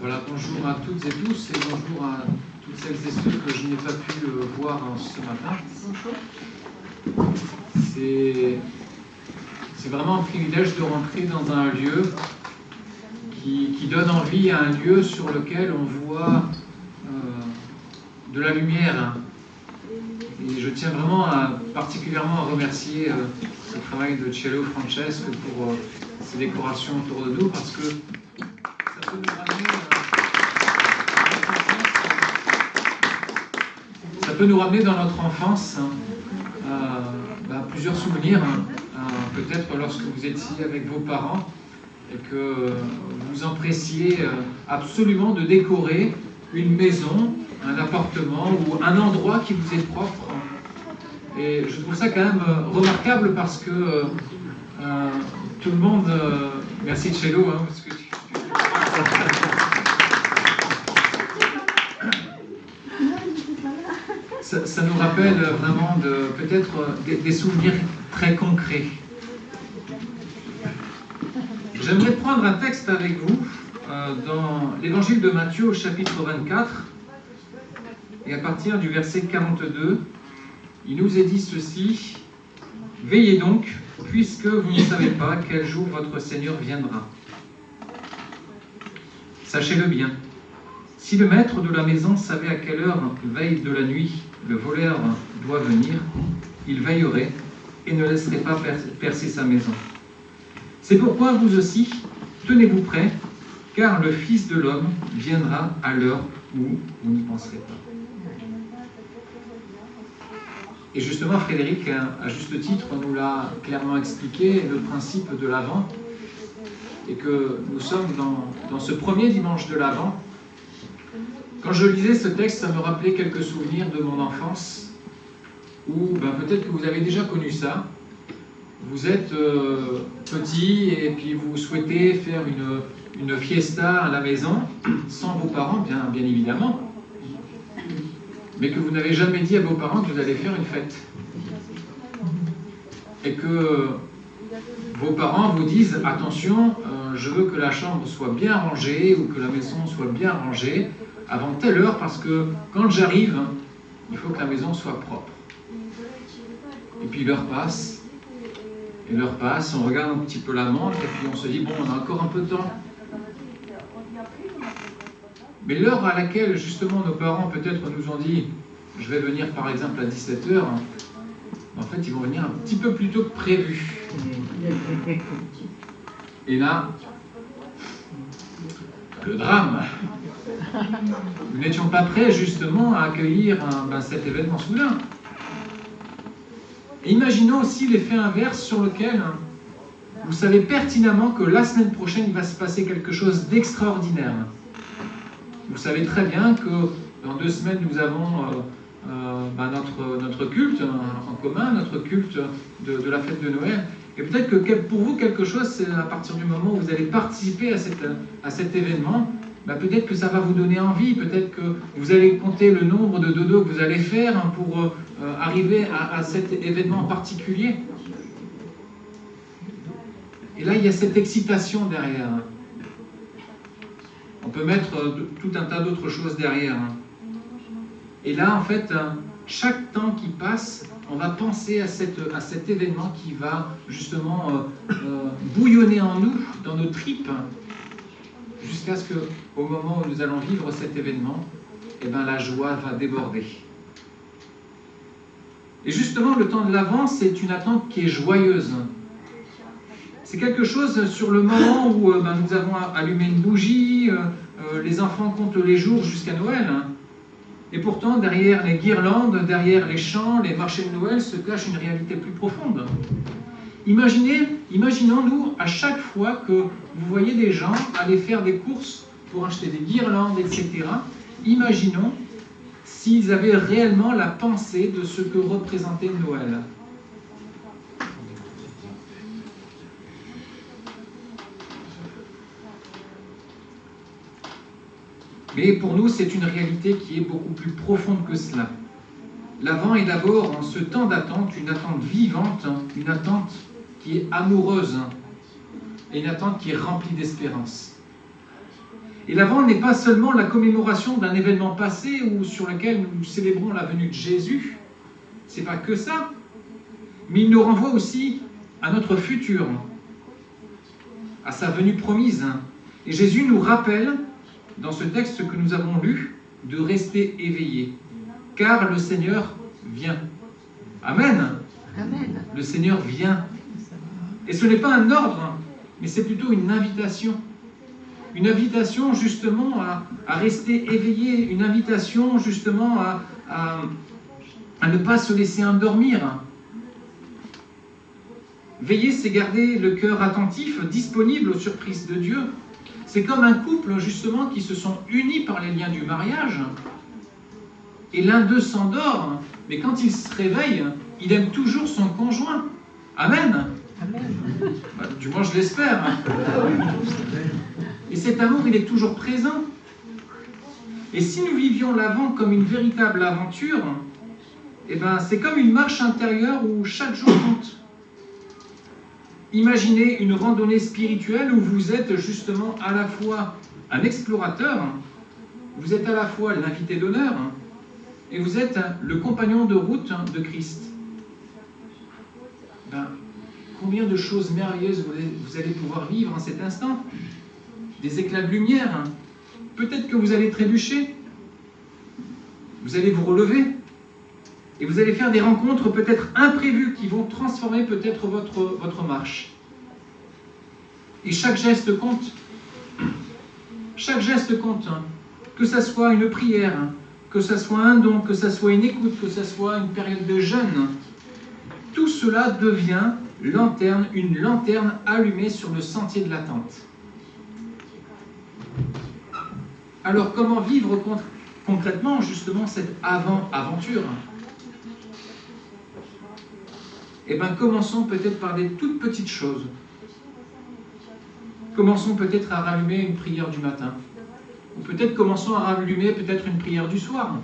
Voilà, bonjour à toutes et tous et bonjour à toutes celles et ceux que je n'ai pas pu voir ce matin. C'est vraiment un privilège de rentrer dans un lieu qui donne envie à un lieu sur lequel on voit de la lumière. Et je tiens vraiment particulièrement à remercier ce travail de Cello Francesco pour ses décorations autour de nous, parce que ça peut nous ramener dans notre enfance plusieurs souvenirs, peut-être lorsque vous étiez avec vos parents et que vous empressiez absolument de décorer une maison, un appartement ou un endroit qui vous est propre. Et je trouve ça quand même remarquable parce que tout le monde... merci Cello, parce que ça nous rappelle vraiment peut-être des souvenirs très concrets. J'aimerais prendre un texte avec vous dans l'évangile de Matthieu au chapitre 24 et à partir du verset 42, il nous est dit ceci: « Veillez donc, puisque vous ne savez pas quel jour votre Seigneur viendra. Sachez-le bien, si le maître de la maison savait à quelle heure, veille de la nuit, le voleur doit venir, il veillerait et ne laisserait pas percer sa maison. C'est pourquoi vous aussi, tenez-vous prêts, car le Fils de l'homme viendra à l'heure où vous n'y penserez pas. » Et justement, Frédéric, à juste titre, nous l'a clairement expliqué, le principe de l'Avent, et que nous sommes dans ce premier dimanche de l'Avent. Quand je lisais ce texte, ça me rappelait quelques souvenirs de mon enfance, où peut-être que vous avez déjà connu ça. Vous êtes petit et puis vous souhaitez faire une fiesta à la maison, sans vos parents, bien évidemment, mais que vous n'avez jamais dit à vos parents que vous allez faire une fête. Et que vos parents vous disent « Attention, je veux que la chambre soit bien rangée ou que la maison soit bien rangée avant telle heure parce que quand j'arrive, il faut que la maison soit propre. » Et puis l'heure passe, et l'heure passe, on regarde un petit peu la montre et puis on se dit « Bon, on a encore un peu de temps. » Mais l'heure à laquelle justement nos parents peut-être nous ont dit « Je vais venir par exemple à 17h », en fait ils vont venir un petit peu plus tôt que prévu. Et là, le drame. Nous n'étions pas prêts justement à accueillir cet événement soudain. Et imaginons aussi l'effet inverse sur lequel vous savez pertinemment que la semaine prochaine il va se passer quelque chose d'extraordinaire. Vous savez très bien que dans 2 semaines nous avons notre culte en commun, notre culte de la fête de Noël. Et peut-être que pour vous, quelque chose, c'est à partir du moment où vous allez participer à cet événement, peut-être que ça va vous donner envie, peut-être que vous allez compter le nombre de dodos que vous allez faire pour arriver à cet événement particulier. Et là, il y a cette excitation derrière. On peut mettre tout un tas d'autres choses derrière. Et là, en fait, chaque temps qui passe, on va penser à cet événement qui va justement bouillonner en nous, dans nos tripes, jusqu'à ce qu'au moment où nous allons vivre cet événement, la joie va déborder. Et justement, le temps de l'Avent, c'est une attente qui est joyeuse. C'est quelque chose sur le moment où nous avons allumé une bougie, les enfants comptent les jours jusqu'à Noël. Et pourtant, derrière les guirlandes, derrière les chants, les marchés de Noël, se cache une réalité plus profonde. Imaginons-nous à chaque fois que vous voyez des gens aller faire des courses pour acheter des guirlandes, etc. Imaginons s'ils avaient réellement la pensée de ce que représentait Noël. Mais pour nous, c'est une réalité qui est beaucoup plus profonde que cela. L'Avent est d'abord, en ce temps d'attente, une attente vivante, une attente qui est amoureuse et une attente qui est remplie d'espérance. Et l'Avent n'est pas seulement la commémoration d'un événement passé ou sur lequel nous célébrons la venue de Jésus. C'est pas que ça. Mais il nous renvoie aussi à notre futur, à sa venue promise. Et Jésus nous rappelle, dans ce texte que nous avons lu, de rester éveillés, car le Seigneur vient. Amen. Amen. Le Seigneur vient. Et ce n'est pas un ordre, mais c'est plutôt une invitation. Une invitation justement à rester éveillé, une invitation justement à ne pas se laisser endormir. Veiller, c'est garder le cœur attentif, disponible aux surprises de Dieu. C'est comme un couple justement qui se sont unis par les liens du mariage. Et l'un d'eux s'endort, mais quand il se réveille, il aime toujours son conjoint. Amen. Amen. Du moins, je l'espère. Et cet amour, il est toujours présent. Et si nous vivions l'Avent comme une véritable aventure, eh ben, c'est comme une marche intérieure où chaque jour compte. Imaginez une randonnée spirituelle où vous êtes justement à la fois un explorateur, vous êtes à la fois l'invité d'honneur, et vous êtes le compagnon de route de Christ. Ben, combien de choses merveilleuses vous allez pouvoir vivre en cet instant? Des éclats de lumière. Peut-être que vous allez trébucher. Vous allez vous relever. Et vous allez faire des rencontres peut-être imprévues qui vont transformer peut-être votre marche. Et chaque geste compte. Chaque geste compte. Que ça soit une prière, que ça soit un don, que ça soit une écoute, que ça soit une période de jeûne. Tout cela devient une lanterne allumée sur le sentier de l'attente. Alors comment vivre concrètement justement cette aventure? Eh bien, commençons peut-être par des toutes petites choses. Commençons peut-être à rallumer une prière du matin. Ou peut-être commençons à rallumer peut-être une prière du soir.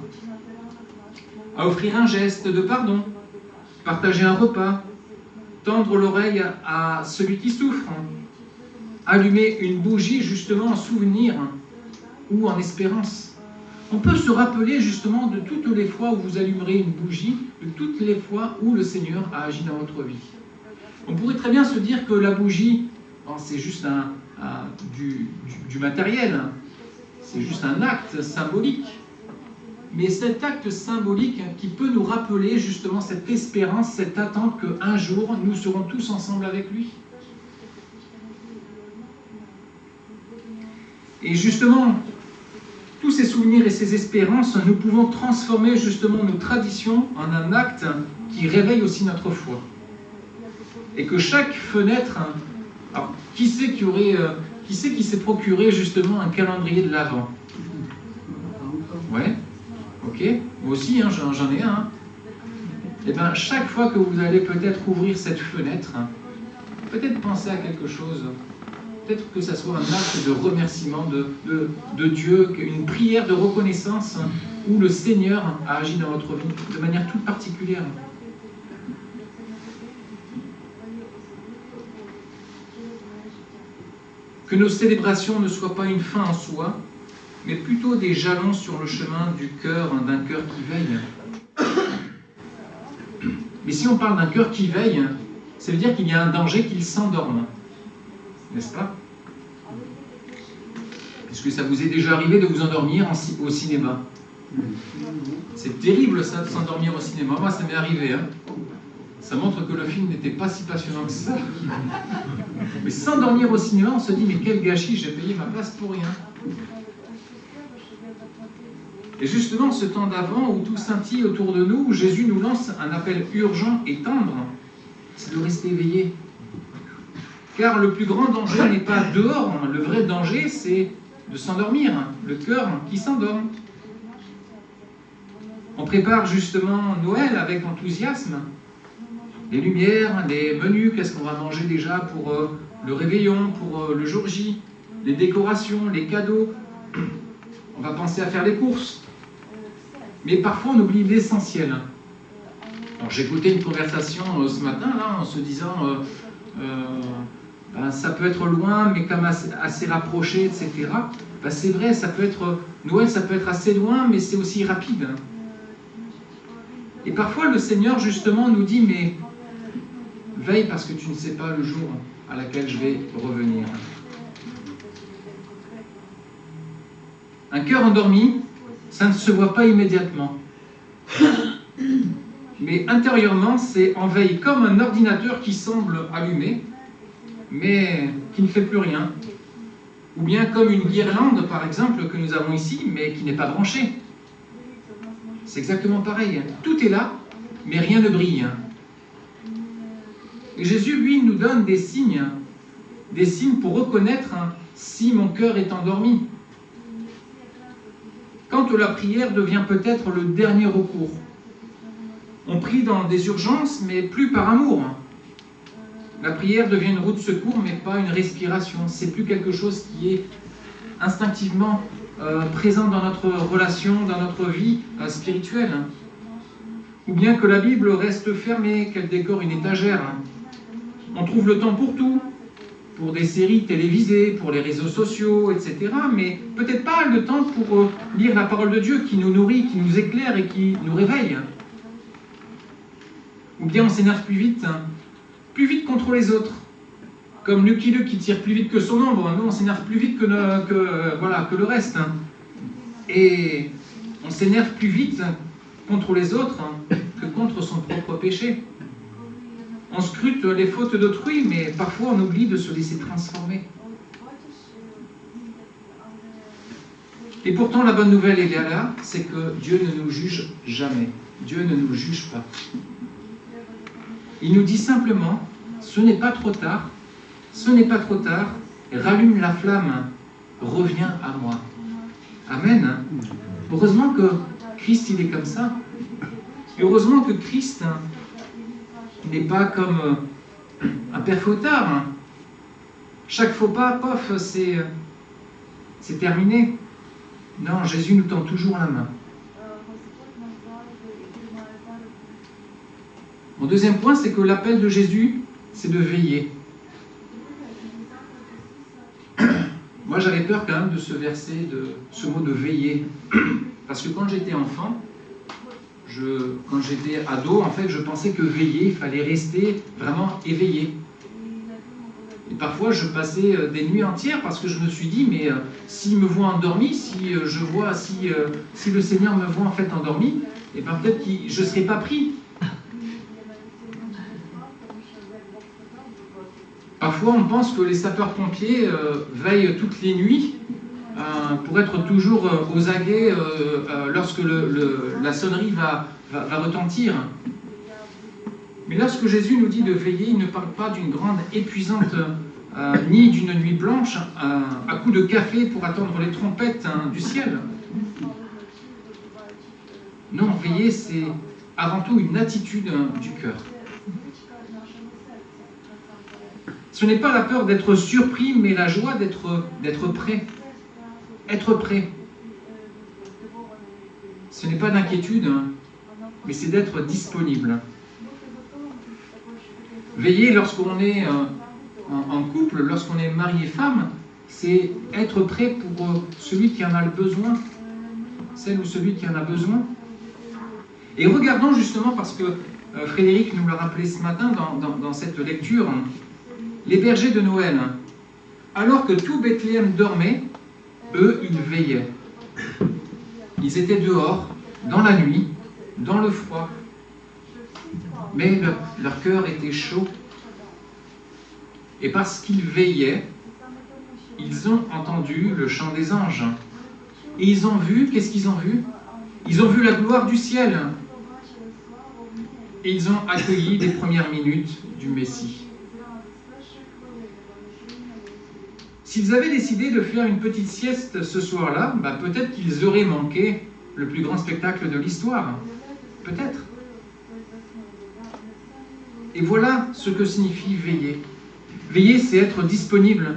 À offrir un geste de pardon. Partager un repas. Tendre l'oreille à celui qui souffre. Allumer une bougie justement en souvenir ou en espérance. On peut se rappeler justement de toutes les fois où vous allumerez une bougie, de toutes les fois où le Seigneur a agi dans votre vie. On pourrait très bien se dire que la bougie, bon, c'est juste du matériel, c'est juste un acte symbolique. Mais cet acte symbolique qui peut nous rappeler justement cette espérance, cette attente qu'un jour nous serons tous ensemble avec lui. Et justement, tous ces souvenirs et ces espérances, nous pouvons transformer justement nos traditions en un acte qui réveille aussi notre foi. Et que chaque fenêtre, alors qui c'est qui s'est procuré justement un calendrier de l'Avent? Ouais, ok, moi aussi hein, j'en ai un. Et bien chaque fois que vous allez peut-être ouvrir cette fenêtre, peut-être penser à quelque chose. Peut-être que ça soit un acte de remerciement de Dieu, une prière de reconnaissance où le Seigneur a agi dans votre vie de manière toute particulière. Que nos célébrations ne soient pas une fin en soi, mais plutôt des jalons sur le chemin du cœur, d'un cœur qui veille. Mais si on parle d'un cœur qui veille, ça veut dire qu'il y a un danger qu'il s'endorme. N'est-ce pas? Est-ce que ça vous est déjà arrivé de vous endormir au cinéma? C'est terrible ça, de s'endormir au cinéma. Moi, ça m'est arrivé. Hein. Ça montre que le film n'était pas si passionnant que ça. Mais s'endormir au cinéma, on se dit, mais quel gâchis, j'ai payé ma place pour rien. Et justement, ce temps d'avant où tout scintille autour de nous, où Jésus nous lance un appel urgent et tendre, c'est de rester éveillé. Car le plus grand danger n'est pas dehors, le vrai danger c'est de s'endormir, le cœur qui s'endort. On prépare justement Noël avec enthousiasme, les lumières, les menus, qu'est-ce qu'on va manger déjà pour le réveillon, pour le jour J, les décorations, les cadeaux, on va penser à faire les courses. Mais parfois on oublie l'essentiel. J'écoutais une conversation ce matin là, en se disant... ça peut être loin, mais comme assez rapproché, etc. C'est vrai, Noël, ça peut être assez loin, mais c'est aussi rapide. Et parfois, le Seigneur, justement, nous dit, mais veille parce que tu ne sais pas le jour à laquelle je vais revenir. Un cœur endormi, ça ne se voit pas immédiatement. Mais intérieurement, c'est en veille, comme un ordinateur qui semble allumé, mais qui ne fait plus rien. Ou bien comme une guirlande, par exemple, que nous avons ici, mais qui n'est pas branchée. C'est exactement pareil. Tout est là, mais rien ne brille. Et Jésus, lui, nous donne des signes pour reconnaître si mon cœur est endormi. Quand la prière devient peut-être le dernier recours. On prie dans des urgences, mais plus par amour. La prière devient une roue de secours, mais pas une respiration. C'est plus quelque chose qui est instinctivement présent dans notre relation, dans notre vie spirituelle. Ou bien que la Bible reste fermée, qu'elle décore une étagère. On trouve le temps pour tout, pour des séries télévisées, pour les réseaux sociaux, etc. Mais peut-être pas le temps pour lire la parole de Dieu qui nous nourrit, qui nous éclaire et qui nous réveille. Ou bien on s'énerve plus vite contre les autres. Comme Lucky Luke qui tire plus vite que son ombre, nous on s'énerve plus vite que le reste. Et on s'énerve plus vite contre les autres que contre son propre péché. On scrute les fautes d'autrui, mais parfois on oublie de se laisser transformer. Et pourtant la bonne nouvelle est là, c'est que Dieu ne nous juge jamais. Dieu ne nous juge pas. Il nous dit simplement, ce n'est pas trop tard, rallume la flamme, reviens à moi. Amen. Heureusement que Christ, il est comme ça. Et heureusement que Christ n'est pas comme un père fautard. Chaque faux pas, pof, c'est terminé. Non, Jésus nous tend toujours la main. Mon deuxième point, c'est que l'appel de Jésus, c'est de veiller. Moi, j'avais peur quand même de ce verset, de ce mot de veiller. Parce que quand j'étais enfant, quand j'étais ado, en fait, je pensais que veiller, il fallait rester vraiment éveillé. Et parfois, je passais des nuits entières parce que je me suis dit, mais s'il me voit endormi, si le Seigneur me voit en fait endormi, et bien peut-être que je ne serai pas pris. Parfois, on pense que les sapeurs-pompiers veillent toutes les nuits pour être toujours aux aguets lorsque la sonnerie va retentir. Mais lorsque Jésus nous dit de veiller, il ne parle pas d'une grande épuisante, ni d'une nuit blanche, à coups de café pour attendre les trompettes du ciel. Non, veiller, c'est avant tout une attitude du cœur. Ce n'est pas la peur d'être surpris, mais la joie d'être prêt. Être prêt. Ce n'est pas d'inquiétude, mais c'est d'être disponible. Veiller lorsqu'on est en couple, lorsqu'on est mari et femme, c'est être prêt pour celui qui en a le besoin, celle ou celui qui en a besoin. Et regardons justement, parce que Frédéric nous l'a rappelé ce matin dans cette lecture, les bergers de Noël, alors que tout Bethléem dormait, eux, ils veillaient. Ils étaient dehors, dans la nuit, dans le froid. Mais leur cœur était chaud. Et parce qu'ils veillaient, ils ont entendu le chant des anges. Et ils ont vu, qu'est-ce qu'ils ont vu? Ils ont vu la gloire du ciel. Et ils ont accueilli les premières minutes du Messie. S'ils avaient décidé de faire une petite sieste ce soir-là, peut-être qu'ils auraient manqué le plus grand spectacle de l'histoire. Peut-être. Et voilà ce que signifie veiller. Veiller, c'est être disponible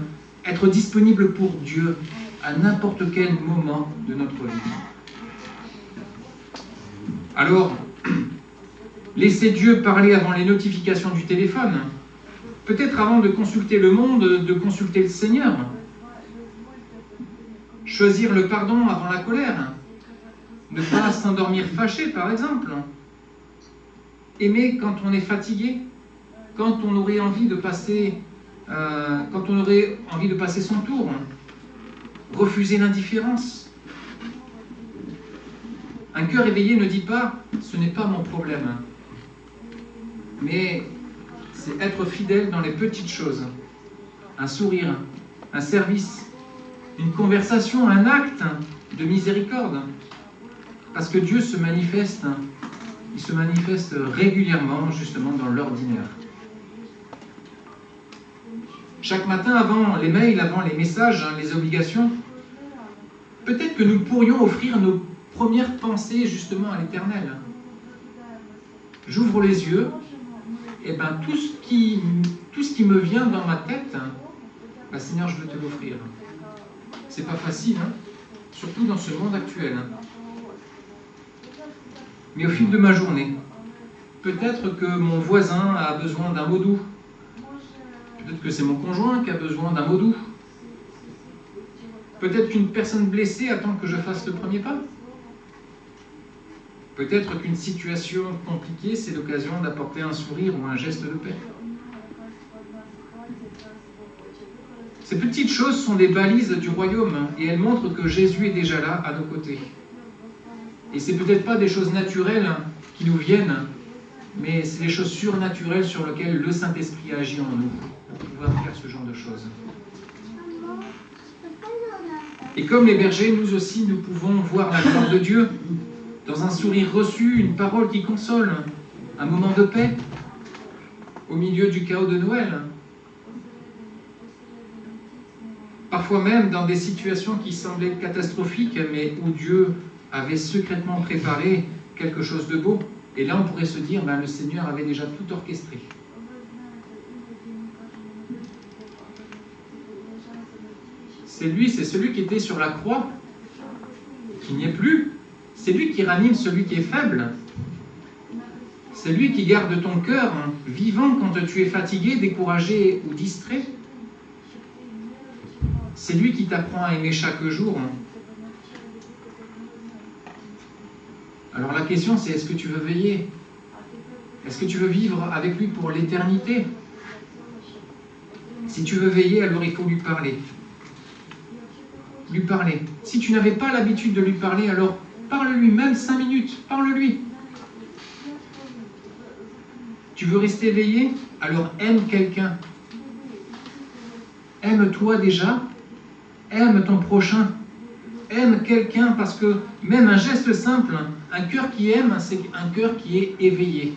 pour Dieu à n'importe quel moment de notre vie. Alors, laissez Dieu parler avant les notifications du téléphone. Peut-être avant de consulter le monde, de consulter le Seigneur. Choisir le pardon avant la colère. Ne pas s'endormir fâché, par exemple. Aimer quand on est fatigué, quand on aurait envie de passer, son tour. Refuser l'indifférence. Un cœur éveillé ne dit pas « ce n'est pas mon problème », mais c'est être fidèle dans les petites choses. Un sourire, un service, une conversation, un acte de miséricorde. Parce que Dieu se manifeste, il se manifeste régulièrement, justement, dans l'ordinaire. Chaque matin, avant les mails, avant les messages, les obligations, peut-être que nous pourrions offrir nos premières pensées, justement, à l'Éternel. J'ouvre les yeux, et bien tout ce qui me vient dans ma tête, Seigneur, je veux te l'offrir. C'est pas facile, surtout dans ce monde actuel. Mais au fil de ma journée, peut-être que mon voisin a besoin d'un mot doux. Peut-être que c'est mon conjoint qui a besoin d'un mot doux. Peut-être qu'une personne blessée attend que je fasse le premier pas. Peut-être qu'une situation compliquée, c'est l'occasion d'apporter un sourire ou un geste de paix. Ces petites choses sont des balises du royaume et elles montrent que Jésus est déjà là, à nos côtés. Et c'est peut-être pas des choses naturelles qui nous viennent, mais c'est des choses surnaturelles sur lesquelles le Saint-Esprit agit en nous pour pouvoir faire ce genre de choses. Et comme les bergers, nous aussi, nous pouvons voir la gloire de Dieu dans un sourire reçu, une parole qui console, un moment de paix, au milieu du chaos de Noël. Parfois même dans des situations qui semblaient catastrophiques, mais où Dieu avait secrètement préparé quelque chose de beau. Et là, on pourrait se dire, le Seigneur avait déjà tout orchestré. C'est lui, c'est celui qui était sur la croix, qui n'y est plus. C'est lui qui ranime celui qui est faible. C'est lui qui garde ton cœur vivant quand tu es fatigué, découragé ou distrait. C'est lui qui t'apprend à aimer chaque jour. Alors la question c'est, est-ce que tu veux veiller? Est-ce que tu veux vivre avec lui pour l'éternité? Si tu veux veiller, alors il faut lui parler. Lui parler. Si tu n'avais pas l'habitude de lui parler, alors parle-lui, même 5 minutes, parle-lui. Tu veux rester éveillé? Alors aime quelqu'un. Aime-toi déjà. Aime ton prochain. Aime quelqu'un parce que même un geste simple, un cœur qui aime, c'est un cœur qui est éveillé.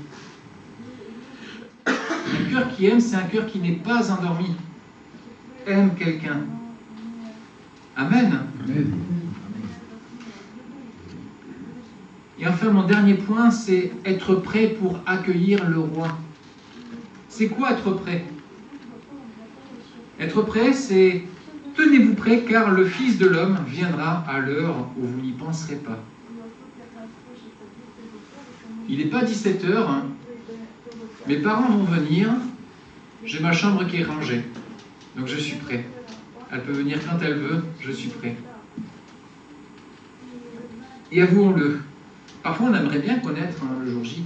Un cœur qui aime, c'est un cœur qui n'est pas endormi. Aime quelqu'un. Amen. Amen. Et enfin, mon dernier point, c'est être prêt pour accueillir le roi. C'est quoi être prêt? Être prêt, c'est tenez-vous prêt, car le Fils de l'homme viendra à l'heure où vous n'y penserez pas. Il n'est pas 17h, mes parents vont venir, j'ai ma chambre qui est rangée, donc je suis prêt. Elle peut venir quand elle veut, je suis prêt. Et avouons-le, parfois on aimerait bien connaître le jour J.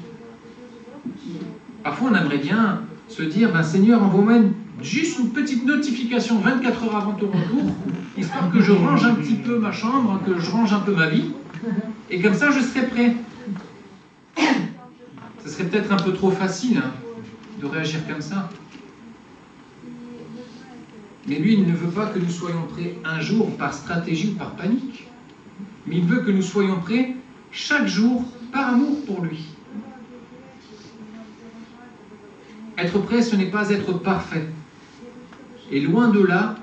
Parfois on aimerait bien se dire, Seigneur, envoie-moi juste une petite notification 24 heures avant ton retour, histoire que je range un petit peu ma chambre, que je range un peu ma vie, et comme ça je serai prêt. Ce serait peut-être un peu trop facile de réagir comme ça. Mais lui, il ne veut pas que nous soyons prêts un jour par stratégie ou par panique, mais il veut que nous soyons prêts chaque jour par amour pour lui. Être prêt, ce n'est pas être parfait. Et loin de là,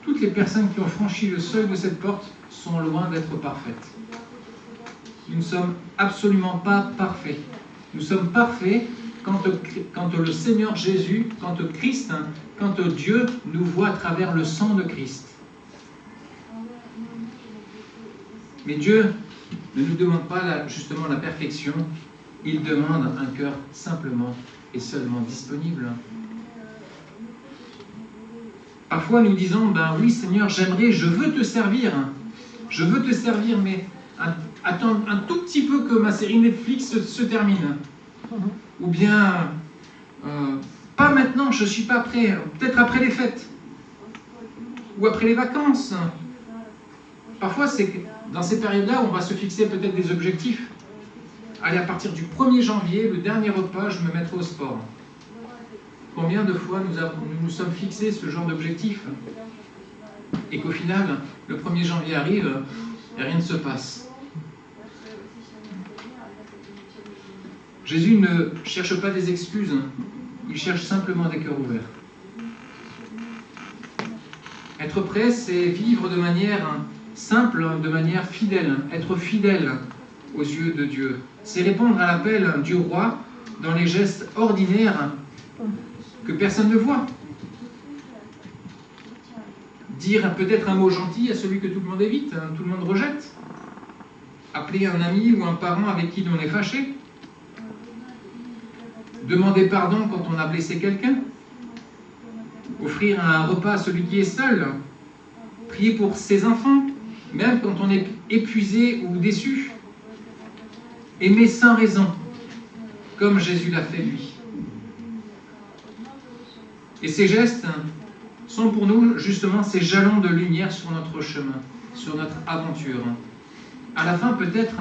toutes les personnes qui ont franchi le seuil de cette porte sont loin d'être parfaites. Nous ne sommes absolument pas parfaits. Nous sommes parfaits quand le Seigneur Jésus, quand Christ, quand Dieu nous voit à travers le sang de Christ. Mais Dieu ne nous demande pas justement la perfection, il demande un cœur simplement et seulement disponible. Parfois nous disons, ben oui Seigneur, j'aimerais, je veux te servir, mais attends un tout petit peu que ma série Netflix se termine. Ou bien, pas maintenant, je ne suis pas prêt, peut-être après les fêtes, ou après les vacances. Parfois, c'est dans ces périodes-là, on va se fixer peut-être des objectifs. Allez, à partir du 1er janvier, le dernier repas, je me mettrai au sport. Combien de fois nous nous sommes fixés ce genre d'objectif et qu'au final, le 1er janvier arrive et rien ne se passe. Jésus ne cherche pas des excuses, il cherche simplement des cœurs ouverts. Être prêt, c'est vivre de manière simple, de manière fidèle, être fidèle aux yeux de Dieu. C'est répondre à l'appel du roi dans les gestes ordinaires que personne ne voit. Dire peut-être un mot gentil à celui que tout le monde évite, tout le monde rejette. Appeler un ami ou un parent avec qui on est fâché. Demander pardon quand on a blessé quelqu'un. Offrir un repas à celui qui est seul. Prier pour ses enfants, même quand on est épuisé ou déçu. Aimer sans raison, comme Jésus l'a fait lui. Et ces gestes sont pour nous justement ces jalons de lumière sur notre chemin, sur notre aventure. À la fin, peut-être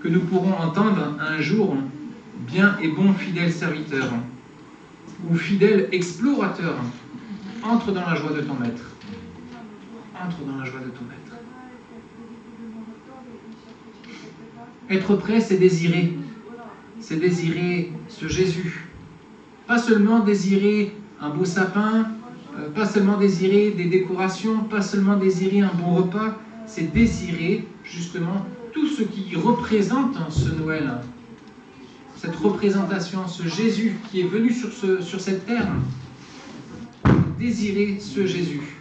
que nous pourrons entendre un jour « bien et bon fidèle serviteur » ou « fidèle explorateur, entre dans la joie de ton maître. » Entre dans la joie de ton maître. Être prêt, c'est désirer ce Jésus. Pas seulement désirer un beau sapin, pas seulement désirer des décorations, pas seulement désirer un bon repas, c'est désirer justement tout ce qui représente ce Noël. Cette représentation, ce Jésus qui est venu sur cette terre. Désirer ce Jésus.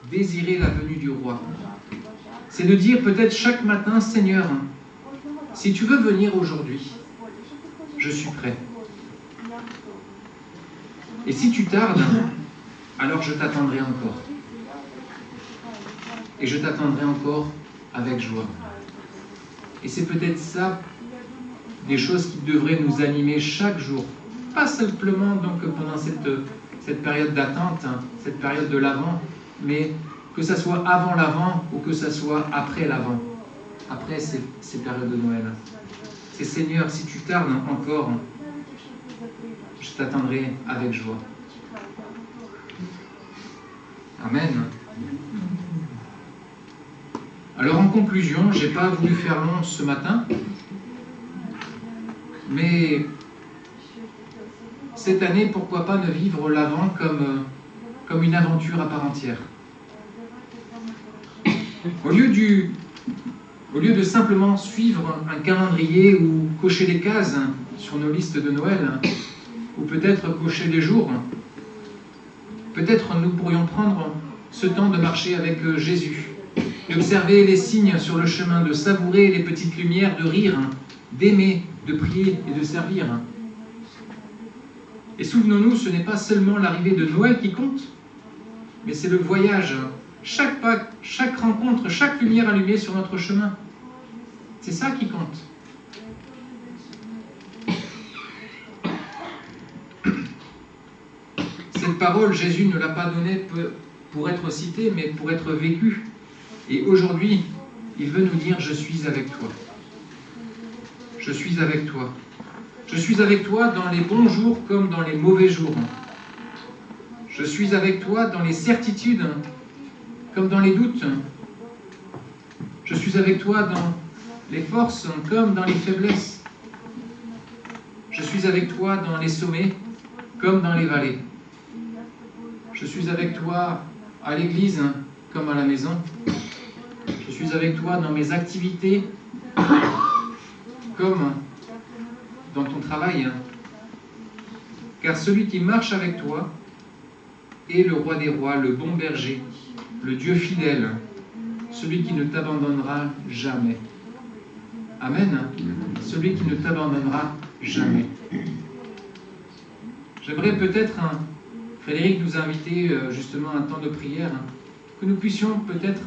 Désirer la venue du roi. C'est de dire peut-être chaque matin, Seigneur, si tu veux venir aujourd'hui, je suis prêt. Et si tu tardes, alors je t'attendrai encore. Et je t'attendrai encore avec joie. Et c'est peut-être ça, des choses qui devraient nous animer chaque jour. Pas simplement donc pendant cette période d'attente, cette période de l'Avent, mais que ça soit avant l'Avent ou que ça soit après l'Avent, après ces périodes de Noël. C'est Seigneur, si tu tardes encore, je t'attendrai avec joie. Amen. Alors en conclusion, je n'ai pas voulu faire long ce matin, mais cette année, pourquoi pas ne vivre l'Avent comme une aventure à part entière. Au lieu de simplement suivre un calendrier ou cocher des cases sur nos listes de Noël, ou peut-être cocher des jours, peut-être nous pourrions prendre ce temps de marcher avec Jésus, d'observer les signes sur le chemin, de savourer les petites lumières, de rire, d'aimer, de prier et de servir. Et souvenons-nous, ce n'est pas seulement l'arrivée de Noël qui compte, mais c'est le voyage. Chaque pas, chaque rencontre, chaque lumière allumée sur notre chemin. C'est ça qui compte. Cette parole, Jésus ne l'a pas donnée pour être citée, mais pour être vécue. Et aujourd'hui, il veut nous dire « Je suis avec toi. Je suis avec toi. Je suis avec toi dans les bons jours comme dans les mauvais jours. Je suis avec toi dans les certitudes comme dans les doutes. Je suis avec toi dans les forces comme dans les faiblesses. Je suis avec toi dans les sommets comme dans les vallées. Je suis avec toi à l'église comme à la maison. Je suis avec toi dans mes activités comme dans ton travail. Car celui qui marche avec toi est le roi des rois, le bon berger, le Dieu fidèle, celui qui ne t'abandonnera jamais. Amen. Celui qui ne t'abandonnera jamais. J'aimerais peut-être, Frédéric nous inviter justement à un temps de prière, que nous puissions peut-être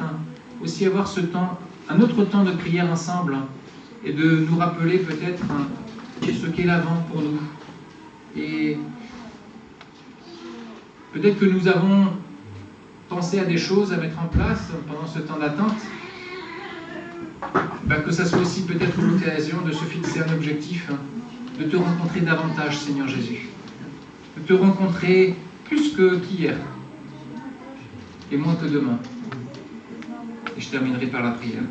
aussi avoir ce temps, un autre temps de prière ensemble, et de nous rappeler peut-être ce qu'est l'Avent pour nous. Et peut-être que nous avons pensé à des choses à mettre en place pendant ce temps d'attente, que ça soit aussi peut-être l'occasion de se fixer un objectif, de te rencontrer davantage, Seigneur Jésus, de te rencontrer plus qu'hier, et moins que demain. Et je terminerai par la prière.